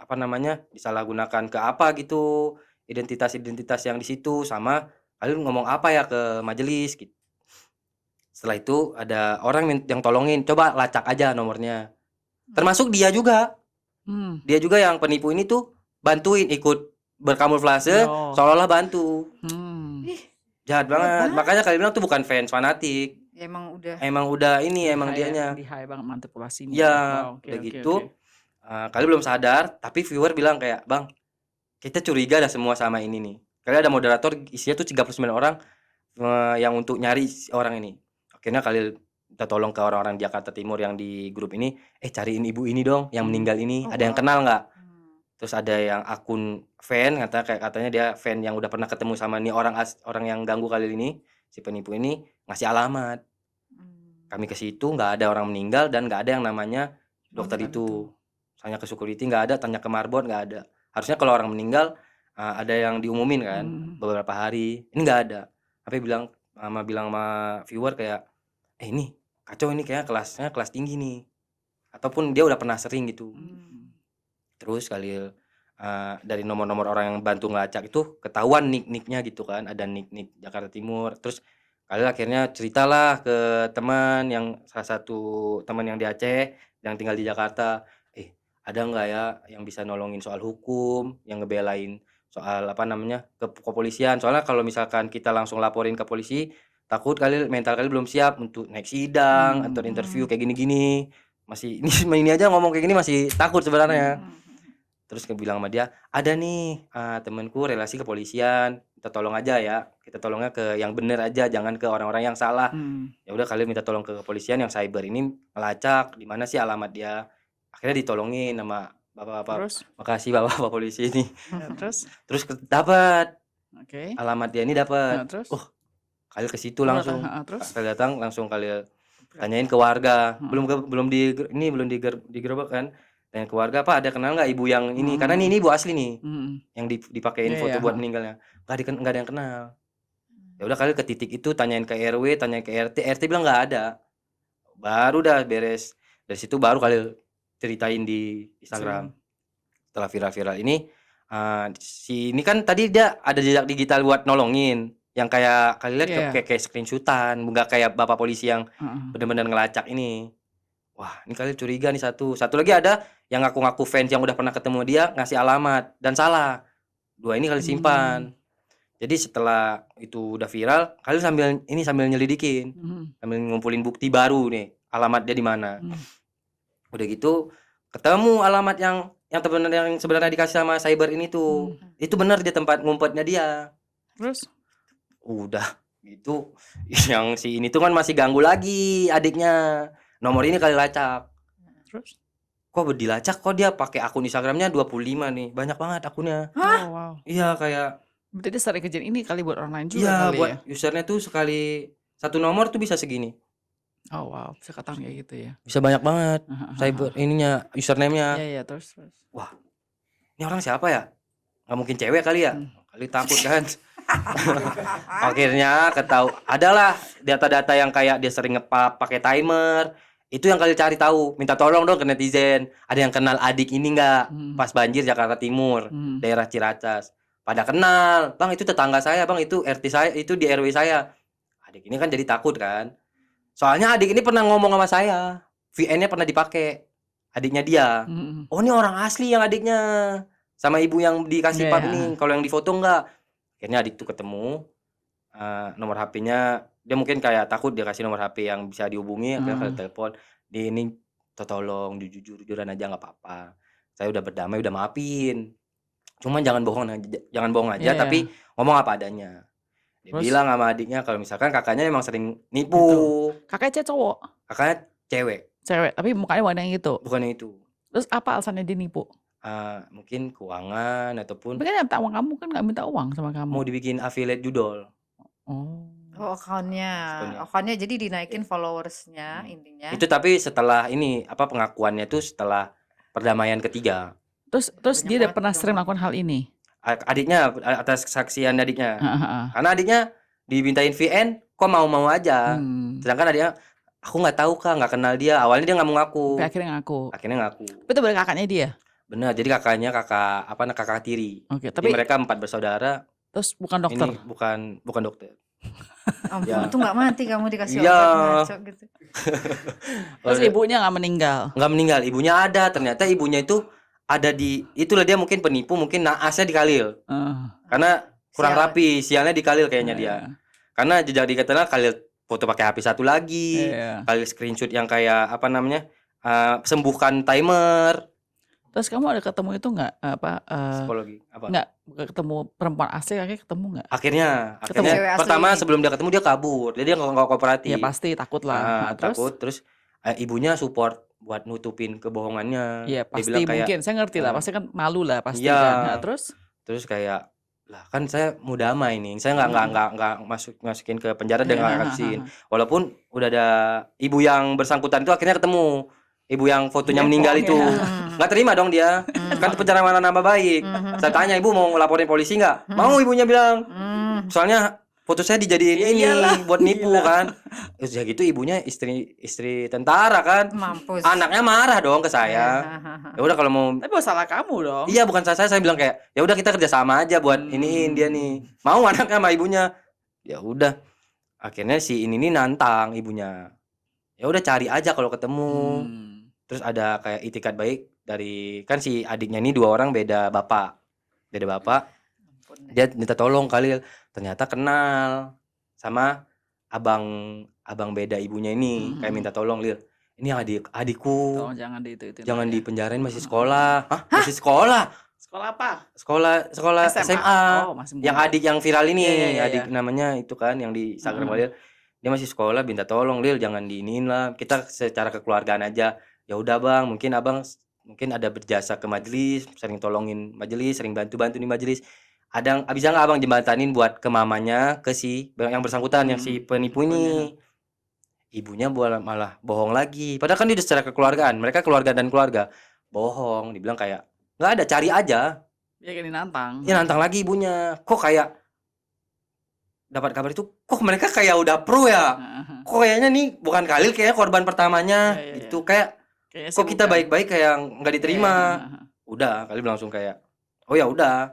disalahgunakan ke apa gitu, identitas yang di situ, sama Khalil ngomong apa ya ke majelis gitu. Setelah itu ada orang yang tolongin, coba lacak aja nomornya. Termasuk dia juga. Dia juga yang penipu ini tuh bantuin ikut berkamuflase seolah-olah bantu. Jahat banget. Makanya Khalil bilang tuh bukan fans fanatik. Ya, emang udah ini emang dianya. Di high banget manipulasinya. Iya, udah gitu. Kalian belum sadar, tapi viewer bilang kayak, "Bang, kita curiga dah semua sama ini nih." Kalian ada moderator isinya tuh 39 orang yang untuk nyari orang ini. Akhirnya Khalil minta tolong ke orang-orang Jakarta Timur yang di grup ini, cariin ibu ini dong yang meninggal ini. Ada yang kenal nggak? Terus ada yang akun fan, katanya dia fan yang udah pernah ketemu sama nih orang yang ganggu Khalil ini, si penipu ini ngasih alamat. Kami ke situ nggak ada orang meninggal dan nggak ada yang namanya dokter itu. Tanya ke security nggak ada, tanya ke marbot nggak ada. Harusnya kalau orang meninggal ada yang diumumin kan beberapa hari. Ini nggak ada. Tapi bilang sama viewer kayak, ini kacau, ini kayak kelasnya kelas tinggi nih. Ataupun dia udah pernah sering gitu. Terus Khalil dari nomor-nomor orang yang bantu ngelacak itu ketahuan nick-nicknya gitu kan. Ada nick Jakarta Timur. Terus Khalil akhirnya ceritalah ke teman yang salah satu teman yang di Aceh yang tinggal di Jakarta, ada nggak ya yang bisa nolongin soal hukum, yang ngebelain soal ke kepolisian. Soalnya kalau misalkan kita langsung laporin ke polisi, takut mental Khalil belum siap untuk naik sidang atau interview kayak gini-gini. Masih ini aja ngomong kayak gini masih takut sebenarnya. Terus bilang sama dia, "Ada nih temanku relasi kepolisian, kita tolong aja ya. Kita tolongnya ke yang bener aja, jangan ke orang-orang yang salah." Ya udah Khalil minta tolong ke kepolisian yang cyber ini ngelacak di mana sih alamat dia. Akhirnya ditolongin sama bapak-bapak. Terus? Makasih bapak-bapak polisi ini. Terus dapat. Oke. Alamat dia ini dapat. Terus? Khalil ke situ langsung. Terus? Khalil datang langsung Khalil tanyain ke warga. Belum digerobak kan. Tanya ke warga, "Pak, ada kenal nggak ibu yang ini?" Karena ini ibu asli nih. Yang dipakein foto buat meninggalnya. Nggak ada yang kenal. Ya udah Khalil ke titik itu, tanyain ke RW, tanyain ke RT bilang nggak ada. Baru dah beres. Dari situ baru Khalil ceritain di Instagram. Setelah viral-viral ini, si ini kan tadi dia ada jejak digital buat nolongin, yang kayak kalian lihat Iya. kayak screenshotan, nggak kayak bapak polisi yang Heeh. benar-benar ngelacak ini. Wah, ini kalian curiga nih satu lagi ada yang ngaku-ngaku fans yang udah pernah ketemu dia ngasih alamat dan salah. 2 ini kalian simpan. Jadi setelah itu udah viral, kalian sambil nyelidikin, sambil ngumpulin bukti baru nih, alamat dia di mana. Udah gitu ketemu alamat yang sebenarnya dikasih sama cyber ini tuh. Itu benar dia tempat ngumpetnya dia. Terus? Udah gitu yang si ini tuh kan masih ganggu lagi adiknya. Nomor ini kali lacak. Terus? Kok dilacak kok dia pakai akun Instagramnya 25 nih. Banyak banget akunnya. Oh, wow. Iya kayak Berarti dia sering kerjain ini kali buat orang lain juga iya kali buat ya? usernya tuh sekali satu nomor tuh bisa segini. Oh, wow. Bisa ketahuan kayak gitu ya? Bisa banyak banget cyber ininya, username-nya. Iya, terus. Wah, ini orang siapa ya? Nggak mungkin cewek kali ya? Kali takut kan? Akhirnya adalah data-data yang kayak dia sering ngepap pakai timer. Itu yang kali cari tahu, minta tolong dong ke netizen. Ada yang kenal adik ini nggak? Pas banjir Jakarta Timur, daerah Ciracas. Pada kenal, bang itu tetangga saya, bang itu RT saya, itu di RW saya. Adik ini kan jadi takut kan? Soalnya adik ini pernah ngomong sama saya, VN-nya pernah dipakai, adiknya dia. Oh ini orang asli yang adiknya, sama ibu yang dikasih pap ini. Kalau yang di foto enggak. Akhirnya adik tuh ketemu, nomor HP-nya, dia mungkin kayak takut dia kasih nomor HP yang bisa dihubungi, akhirnya kalian telepon. Di ini tolong jujuran aja nggak apa-apa. Saya udah berdamai, udah maafin. Cuman jangan bohong aja, tapi ngomong apa adanya. Dia bilang sama adiknya kalau misalkan kakaknya emang sering nipu. Gitu. Kakaknya cowok? Kakaknya cewek. Cewek, tapi mukanya warna yang itu? Bukan yang itu. Terus apa alasannya dia nipu? Mungkin keuangan ataupun Tapi kan yang minta uang kamu kan nggak minta uang sama kamu. mau dibikin affiliate judol. Oh, akunnya jadi dinaikin followersnya intinya. Itu tapi setelah ini pengakuannya tuh setelah perdamaian ketiga. Terus dia udah pernah sering melakukan hal ini? Adiknya atas kesaksian adiknya. Karena adiknya dimintain VN kok mau aja. Sedangkan adiknya aku nggak tahu Kak, nggak kenal dia. Awalnya dia nggak mau ngaku. Akhirnya ngaku. Itu berarti kakaknya dia? Benar, jadi kakak tiri. Oke, tapi mereka 4 bersaudara. Terus bukan dokter? Ini bukan dokter. Ampun, itu nggak mati kamu dikasih obat ngaco gitu. Terus ibunya nggak meninggal? Nggak meninggal, ibunya ada. Ternyata ibunya itu ada itulah dia mungkin penipu, mungkin naasnya dikalil. Karena kurang rapi, sialnya dikalil kayaknya dia. Karena jejak digitalnya kalil foto pakai HP satu lagi, kalil screenshot yang kayak sembuhkan timer. Terus kamu ada ketemu itu nggak psikologi apa? Nggak ketemu perempuan asli, akhirnya ketemu nggak? Akhirnya pertama sebelum dia ketemu dia kabur, jadi dia nggak kooperatif. Ya pasti takut lah. Terus ibunya support buat nutupin kebohongannya. Iya pasti, dia bilang kayak, mungkin saya ngerti lah, pasti kan malu lah pasti kan. Terus kayak lah kan saya mau damai nih, saya nggak masukin ke penjara dan nggak kasihin. Walaupun udah ada ibu yang bersangkutan itu akhirnya ketemu. Ibu yang fotonya meninggal itu nggak terima dong dia. Kan pencemaran nama baik. Saya tanya, ibu mau laporin polisi nggak? Mau, ibunya bilang. Soalnya foto saya dijadiin ini buat nipu kan. Terus ya gitu ibunya istri tentara kan. Mampus. Anaknya marah dong ke saya. Ya udah kalau mau. Tapi salah kamu dong. Iya bukan saya bilang kayak ya udah kita kerjasama aja buat iniin dia nih. Mau anaknya sama ibunya. Ya udah. Akhirnya si ini nantang ibunya. Ya udah cari aja kalau ketemu. Terus ada kayak itikat baik dari kan si adiknya ini 2 orang beda bapak. Dia minta tolong Khalil, ternyata kenal sama abang beda ibunya ini. Kayak minta tolong, Lil. Ini adikku. Jangan dipenjarain, masih sekolah. Hah? Masih sekolah? Sekolah apa? Sekolah SMA. Yang adik yang viral ini, adik iya. namanya itu kan yang di Instagram Lil. Dia masih sekolah, minta tolong, Lil, jangan diiniin lah. Kita secara kekeluargaan aja. Ya udah Bang, mungkin abang ada berjasa ke majelis, sering tolongin majelis, sering bantu di majelis. Bisa nggak abang jembatanin buat ke mamanya, ke si yang bersangkutan, yang si penipu ini. Ibunya malah bohong lagi. Padahal kan dia secara kekeluargaan, mereka keluarga dan keluarga. Bohong, dibilang kayak nggak ada, cari aja. Ya kayak nantang. Ya nantang lagi ibunya. Kok kayak dapat kabar itu, kok mereka kayak udah pro ya? Kok kayaknya nih bukan Khalil, kayaknya korban pertamanya. Gitu kayak Kayaknya sih Kok kita bukan. baik-baik kayak nggak diterima. Heeh. Udah, kali langsung kayak, oh ya udah.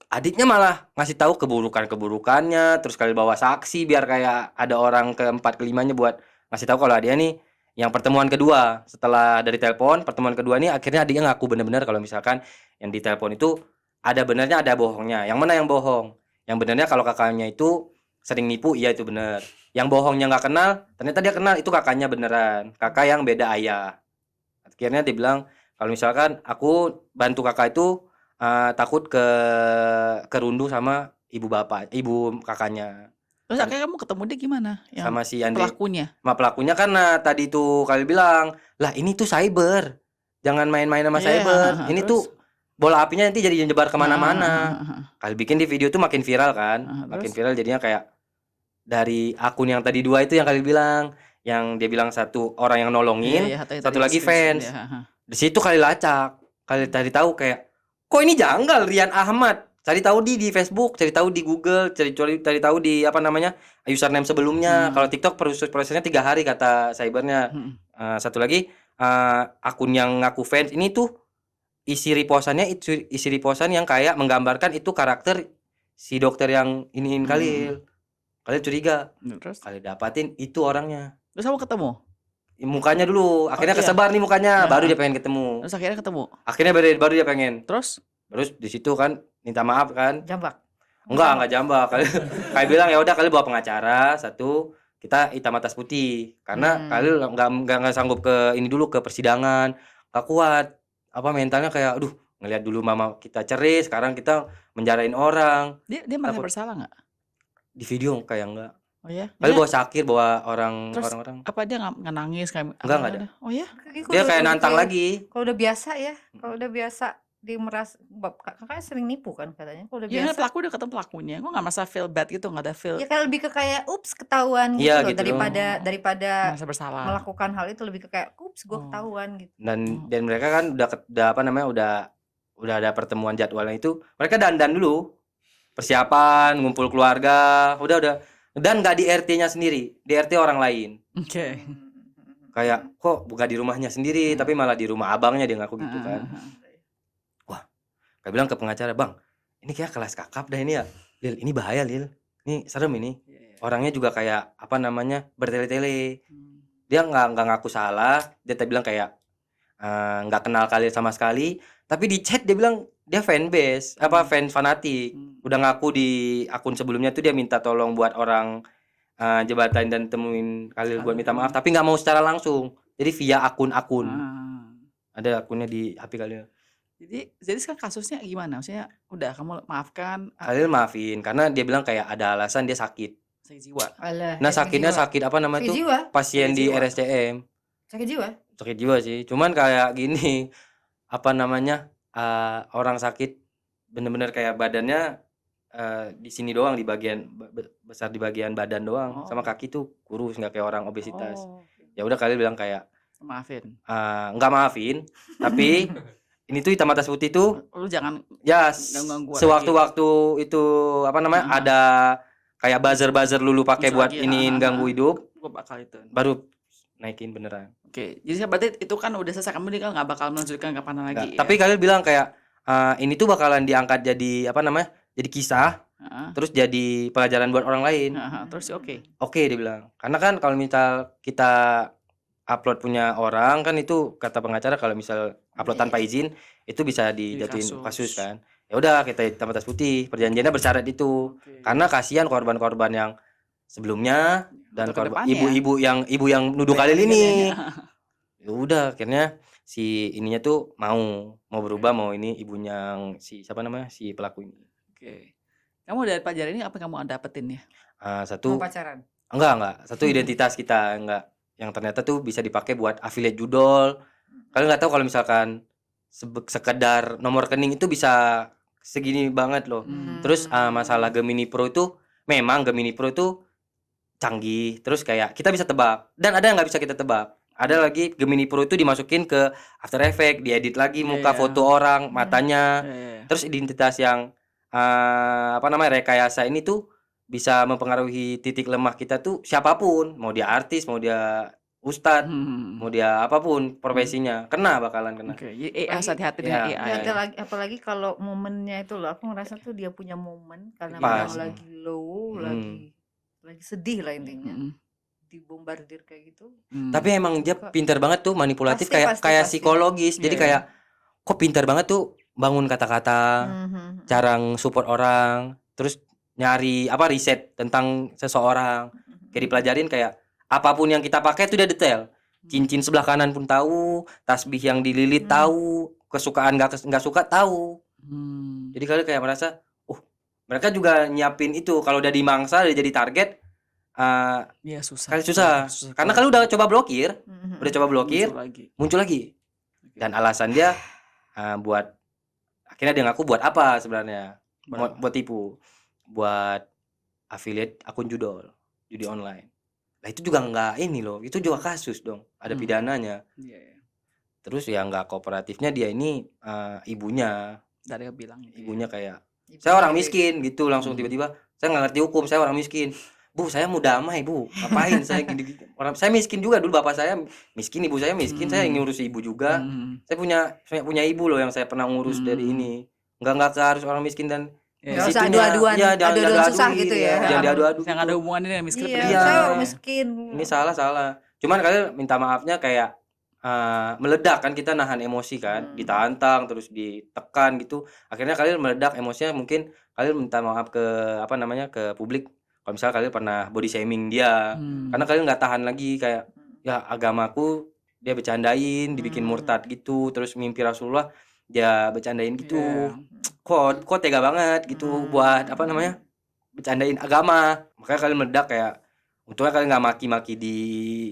Adiknya malah ngasih tahu keburukannya, terus kali bawa saksi biar kayak ada orang keempat kelimanya buat ngasih tahu kalau dia nih yang pertemuan kedua setelah dari telepon, pertemuan kedua nih akhirnya adiknya ngaku bener-bener kalau misalkan yang di telepon itu ada benernya ada bohongnya. Yang mana yang bohong? Yang benernya kalau kakaknya itu sering nipu, iya itu bener. Yang bohongnya nggak kenal, ternyata dia kenal itu kakaknya beneran. Kakak yang beda ayah. Akhirnya dia bilang kalau misalkan aku bantu kakak itu takut kerunduh sama ibu kakaknya. Terus Kan akhirnya kamu ketemu dia gimana? Yang sama si Andre, pelakunya? sama pelakunya karena tadi tuh kali bilang, lah ini tuh cyber, jangan main-main sama Iya, cyber. Ini terus? tuh bola apinya nanti jadi nyebar Heeh, kemana-mana. heeh. Kali bikin di video tuh makin viral kan, makin Terus? viral jadinya kayak dari akun yang tadi 2 itu yang kali bilang, yang dia bilang satu orang yang Iya, nolongin, iya, tadi satu lagi screenshot fans. ya. Heeh. Di situ kali lacak, kali tadi tahu kayak kok ini janggal Rian Ahmad. Cari tahu di Facebook, cari tahu di Google, cari tahu di apa namanya username sebelumnya. Kalau TikTok prosesnya 3 hari kata cybernya. Hmm. Satu lagi akun yang ngaku fans ini tuh isi reposan yang kayak menggambarkan itu karakter si dokter yang iniin Khalil. Kalian curiga, Terus? kali dapatin itu orangnya. Terus kamu ketemu? Mukanya dulu, akhirnya iya. kesebar nih mukanya, Ya. baru dia pengen ketemu. Terus akhirnya ketemu. Akhirnya baru dia pengen. Terus? Terus di situ kan minta maaf kan? Jambak. Enggak jambak. Kayak bilang ya udah kalian bawa pengacara satu, kita hitam atas putih. Karena kalian enggak sanggup ke ini dulu ke persidangan. Enggak kuat. Apa mentalnya kayak aduh, ngelihat dulu mama kita cerai, sekarang kita menjarain orang. Dia merasa Takut. bersalah nggak? Di video kayak enggak. Oh ya? Kali Dia, bawa Syakir, bawa terus orang-orang. apa dia nggak nangis kayak Enggak ada. Oh ya? Dia kayak nantang lagi. Kalau udah biasa ya, kalau udah biasa dia merasa kakaknya sering nipu kan katanya. Kalau udah Ya biasa. pelaku udah ketemu pelakunya. Kok nggak merasa feel bad gitu, nggak ada feel Ya kayak lebih ke kayak ups ketahuan gitu Iya, loh gitu. daripada merasa bersalah. melakukan hal itu lebih ke kayak ups gue ketahuan gitu. Dan mereka kan udah apa namanya udah ada pertemuan jadwalnya itu. Mereka dandan dulu. Persiapan, ngumpul keluarga, udah. Dan nggak di RT-nya sendiri, di RT orang lain. Oke. Kayak kok bukan di rumahnya sendiri, tapi malah di rumah abangnya dia ngaku gitu kan. Wah, kayak bilang ke pengacara, bang, ini kayak kelas kakap dah ini ya. Lil, ini bahaya Lil, ini serem ini. Orangnya juga kayak apa namanya bertele-tele. Dia nggak ngaku salah, dia tadi bilang kayak nggak kenal Khalil sama sekali, tapi di chat dia bilang dia fanbase, fans fanatik. Udah ngaku di akun sebelumnya tuh dia minta tolong buat orang jebatan dan temuin Khalil buat minta maaf, tapi nggak mau secara langsung. Jadi via akun-akun. Ada akunnya di HP Khalil. Jadi sekarang kasusnya gimana? Maksudnya udah kamu maafkan Khalil maafin karena dia bilang kayak ada alasan dia sakit. sakit jiwa. Nah sakitnya sakit apa namanya Sakit tuh? jiwa. Pasien Sakit di jiwa. RSCM. Sakit jiwa. Sakit jiwa sih. Cuman kayak gini, apa namanya orang sakit bener-bener kayak badannya di sini doang di bagian besar di bagian badan doang, sama kaki tuh kurus nggak kayak orang obesitas. Ya udah kalian bilang kayak Maafin. nggak maafin, tapi ini tuh hitam atas putih tuh Lu jangan ya ganggu gua sewaktu-waktu itu apa namanya ada kayak buzzer lulu pakai Muncul buat lagi, iniin ganggu hidup, gua bakal itu. baru naikin beneran. Oke, jadi berarti itu kan udah selesai, kamu dia kan nggak bakal melanjutkan ke mana lagi. Tapi kalian bilang kayak ini tuh bakalan diangkat jadi apa namanya? Jadi kisah, terus jadi pelajaran buat orang lain. Terus oke. Oke dia bilang. Karena kan kalau misal kita upload punya orang kan itu kata pengacara kalau misal upload tanpa izin itu bisa dijatuhin kasus kan. Ya udah kita hitam atas putih, perjanjiannya bersyarat itu. Karena kasihan korban-korban yang sebelumnya dan korban ibu yang nuduh Khalil ini. Ya udah akhirnya si ininya tuh mau berubah, mau ini ibunya yang si siapa namanya si pelaku ini. Oke. Kamu dari pelajaran ini apa yang kamu dapetin ya? Satu Mau pacaran. enggak satu identitas kita enggak yang ternyata tuh bisa dipakai buat affiliate judol. Kalian nggak tahu kalau misalkan sekedar nomor rekening itu bisa segini banget loh. Terus masalah Gemini Pro itu memang Gemini Pro itu canggih, terus kayak kita bisa tebak dan ada yang nggak bisa kita tebak. Ada lagi Gemini Pro itu dimasukin ke After Effects, diedit lagi muka foto orang, matanya. Terus identitas yang apa namanya rekayasa ini tuh bisa mempengaruhi titik lemah kita tuh siapapun, mau dia artis, mau dia ustadz, Hmm. mau dia apapun profesinya, bakalan kena. Oke, jadi AI harus Apalagi hati-hati dengan ya, AI. ya, apalagi kalau momennya itu loh, aku ngerasa tuh dia punya momen karena Pas. memang lagi low, lagi sedih lah intinya, Mm-mm. dibombardir kayak gitu. Tapi emang dia Suka. pintar banget tuh manipulatif, Pasti. kayak psikologis. Jadi Iya, kayak kok pintar banget tuh bangun kata-kata, cara support orang, terus nyari riset tentang seseorang. Kayak dipelajarin kayak apapun yang kita pakai itu dia detail. Cincin sebelah kanan pun tahu, tasbih yang dililit tahu, kesukaan nggak suka tahu. Jadi kalian kayak merasa, mereka juga nyiapin itu. Kalau udah dimangsa, udah jadi target, Iya susah. kali susah. Karena kalian udah coba blokir, muncul lagi. Dan alasan dia buat akhirnya dia ngaku buat apa sebenarnya? Buat tipu, buat affiliate akun judi online. Nah itu juga nggak ini loh, itu juga kasus dong, ada pidananya. Terus ya nggak kooperatifnya dia ini ibunya. Dari bilang Ibunya kayak saya orang miskin gitu, langsung tiba-tiba saya nggak ngerti hukum, saya orang miskin. Bu, saya mau damai, Bu. Ngapain saya gini? Orang saya miskin juga dulu, bapak saya miskin, ibu saya miskin, saya ngurus ibu juga. Saya punya ibu loh yang saya pernah ngurus dari ini. Enggak harus orang miskin dan nggak usah adu-aduan, adu-aduan susah gitu ya. Jangan diadu-adu. Yang ada hubungannya dengan miskin. Iya, saya orang miskin. Ini salah. Cuman kalian minta maafnya kayak meledak kan, kita nahan emosi kan, ditantang terus ditekan gitu. Akhirnya kalian meledak emosinya, mungkin kalian minta maaf ke ke publik. Kalau misalnya kalian pernah body shaming dia, karena kalian nggak tahan lagi kayak ya agamaku dia bercandain, dibikin murtad gitu, terus mimpi Rasulullah dia bercandain gitu. Kok tega banget gitu buat bercandain agama. Makanya kalian meledak kayak, untungnya kalian nggak maki-maki di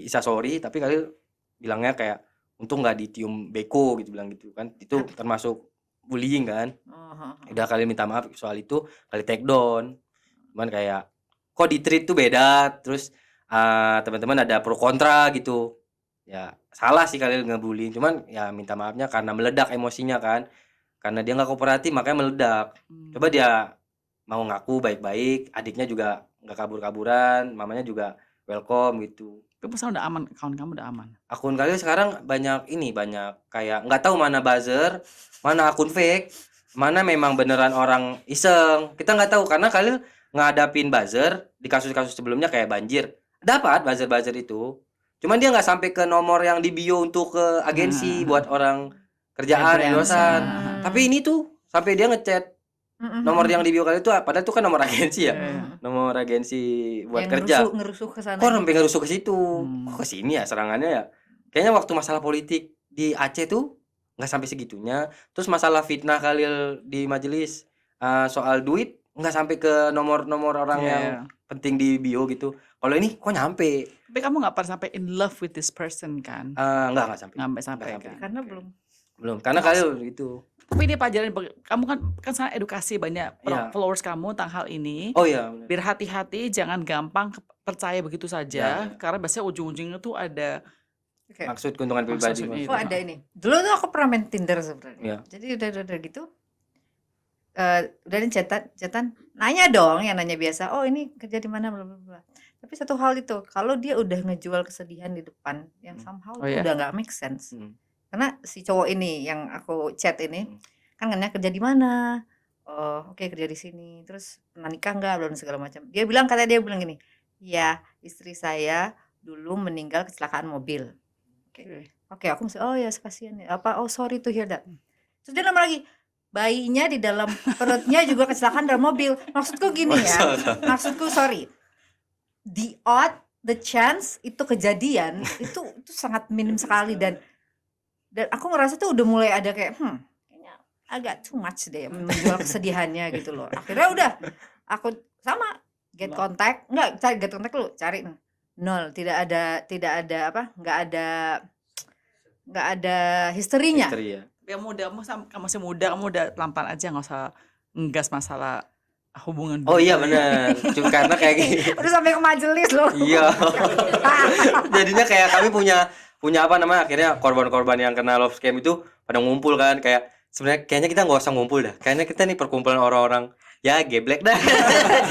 Instastory, tapi kalian bilangnya kayak untung nggak ditium beko gitu, bilang gitu kan, itu termasuk bullying kan. Udah kalian minta maaf soal itu, kalian take down. Cuman kayak kok di treat tuh beda, terus teman-teman ada pro kontra gitu. Ya salah sih kalian ngebullying, cuman ya minta maafnya karena meledak emosinya kan, karena dia nggak kooperatif makanya meledak. Coba dia mau ngaku baik-baik, adiknya juga nggak kabur-kaburan, mamanya juga welcome gitu. Tapi udah aman, akun kamu udah aman. Akun kalian sekarang banyak kayak nggak tahu mana buzzer, mana akun fake, mana memang beneran orang iseng. Kita nggak tahu karena kalian ngadapin buzzer di kasus-kasus sebelumnya kayak banjir, dapat buzzer itu. Cuman dia nggak sampai ke nomor yang di bio untuk ke agensi buat orang kerjaan, endorsan. Tapi ini tuh sampai dia ngechat nomor yang di bio kali itu, padahal itu kan nomor agensi ya. Nomor agensi buat yang kerja. Ngerusuh ke sana. Kok sampai ngerusuh ke situ? Kok ke sini ya serangannya ya? Kayaknya waktu masalah politik di Aceh tuh nggak sampai segitunya. Terus masalah fitnah Khalil di majelis soal duit nggak sampai ke nomor-nomor orang yang penting di bio gitu. Kalau ini kok nyampe? Tapi kamu nggak pernah sampai in love with this person kan? Nggak sampai. Nggak sampai kan? Karena belum. Karena kalian itu. Tapi ini pelajaran kamu kan sangat edukasi banyak followers kamu tentang hal ini. Oh iya. Biar hati-hati, jangan gampang percaya begitu saja. Karena biasanya ujung-ujungnya tuh ada maksud keuntungan pribadi. Oh ada ini. Dulu tuh aku pernah main Tinder sebenarnya. Jadi udah gitu. Udah nih chatan, nanya dong, yang nanya biasa. Oh ini kerja di mana, bla bla bla. Tapi satu hal itu, kalau dia udah ngejual kesedihan di depan, yang somehow udah nggak make sense. Karena si cowok ini yang aku chat ini kan nanya kerja di mana. Oh oke, kerja di sini. Terus pernah nikah nggak, belum segala macam. Dia bilang gini, ya istri saya dulu meninggal kecelakaan mobil. Oke, aku mesti oh ya kasihan ya. Oh sorry to hear that. Terus dia nambah lagi, bayinya di dalam perutnya juga kecelakaan dalam mobil. Maksudku gini ya. Sorry. The chance itu kejadian itu sangat minim sekali, dan aku ngerasa tuh udah mulai ada kayak kayaknya agak too much deh menjual kesedihannya gitu loh. Akhirnya udah aku sama get contact, get contact lu, cari nol, tidak ada nggak ada historinya. Yang muda, kamu masih muda, kamu udah pelan-pelan aja, nggak usah ngegas masalah hubungan. Oh iya benar. Cuma karena kayak gini. Udah sampai ke majelis loh. Iya. Jadinya kayak kami punya akhirnya korban-korban yang kena love scam itu pada ngumpul kan, kayak sebenarnya kayaknya kita nggak usah ngumpul dah. Kayaknya kita nih perkumpulan orang-orang ya geblek dah.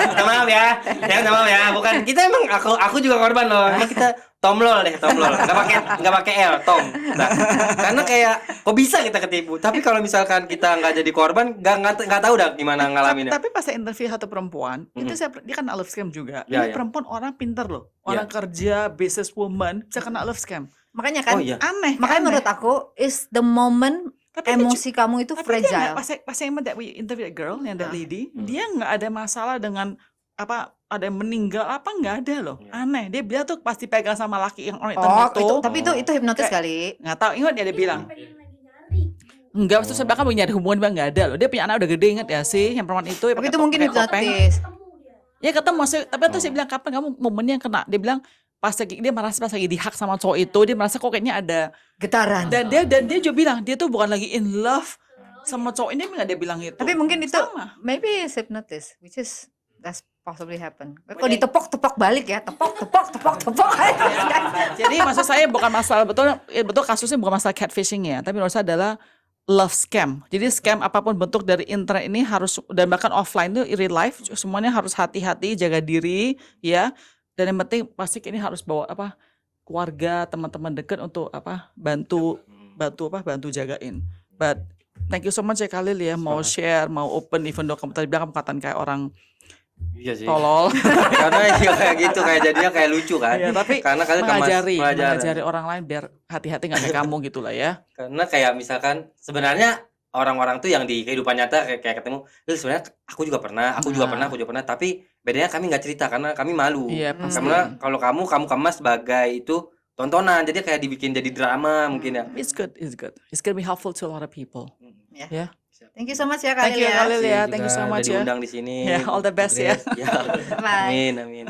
Minta maaf ya. Ya minta maaf ya. Bukan kita emang aku juga korban loh. Emang kita tomlol. Enggak pakai L, Tom. Nah, karena kayak kok bisa kita ketipu. Tapi kalau misalkan kita nggak jadi korban, nggak tahu dah gimana ngalaminnya. Tapi pas saya interview satu perempuan, itu dia kan love scam juga. Ya, Ini ya. perempuan orang pinter loh. Orang kerja, business woman, bisa kena love scam. Makanya kan, Oh iya. Aneh. makanya menurut aku is the moment Tapi dia emosi kamu itu Tapi dia nggak, fragile. pas saya that we interview that girl, yang that Ah. lady, dia nggak ada masalah dengan apa ada yang meninggal apa nggak ada loh. Iya. Aneh. Dia tuh pasti pegang sama laki yang orang hitam Oh, itu. tapi itu hipnotis Kayak- kali. Nggak tahu, ingat dia bilang. pengen lagi nyari. Enggak, maksud saya bahkan mau nyari hubungan bang nggak ada loh. Dia punya anak udah gede, ingat ya sih, yang perempuan itu. Tapi itu mungkin pakai topeng. hipnotis. Ketemu dia. Ya ketemu, tapi itu saya bilang kapan kamu momennya yang kena. Dia bilang pas lagi dia merasa pas lagi dihak sama cowok itu, dia merasa kok kayaknya ada. Getaran. Dan dia juga bilang dia tuh bukan lagi in love sama cowok ini, nggak dia bilang itu. Tapi mungkin itu sama. maybe it's hypnotis, which is that's possibly happen. Kalau ditepok balik ya, tepok. Jadi maksud saya bukan masalah betul kasusnya bukan masalah catfishing ya, tapi menurut saya adalah love scam. Jadi scam apapun bentuk dari internet ini harus, dan bahkan offline itu real life semuanya harus hati-hati, jaga diri ya. Dan yang penting pasti ini harus bawa keluarga, teman-teman dekat untuk bantu jagain. But thank you so much ya Khalil ya, mau share, mau open, even though kamu tadi bilang kamu katain kayak orang Iya sih. tolol. Karena kayak gitu, kayak jadinya kayak lucu kan. Ya, tapi karena kalian mengajari orang lain biar hati-hati nggak kayak kamu gitu lah ya. Karena kayak misalkan sebenarnya orang-orang tuh yang di kehidupan nyata kayak ketemu, sebenarnya aku juga pernah, tapi bedanya kami nggak cerita karena kami malu. Iya, pasti. Karena kalau kamu kemas sebagai itu tontonan, jadi kayak dibikin jadi drama mungkin ya. It's good. It's gonna be helpful to a lot of people. Ya. Ya. Thank you so much ya Thank Khalil you ya. Khalil ya, Juga thank you so udah much ya. diundang di sini. Ya, all the best ya. Ya. Bye. Amin.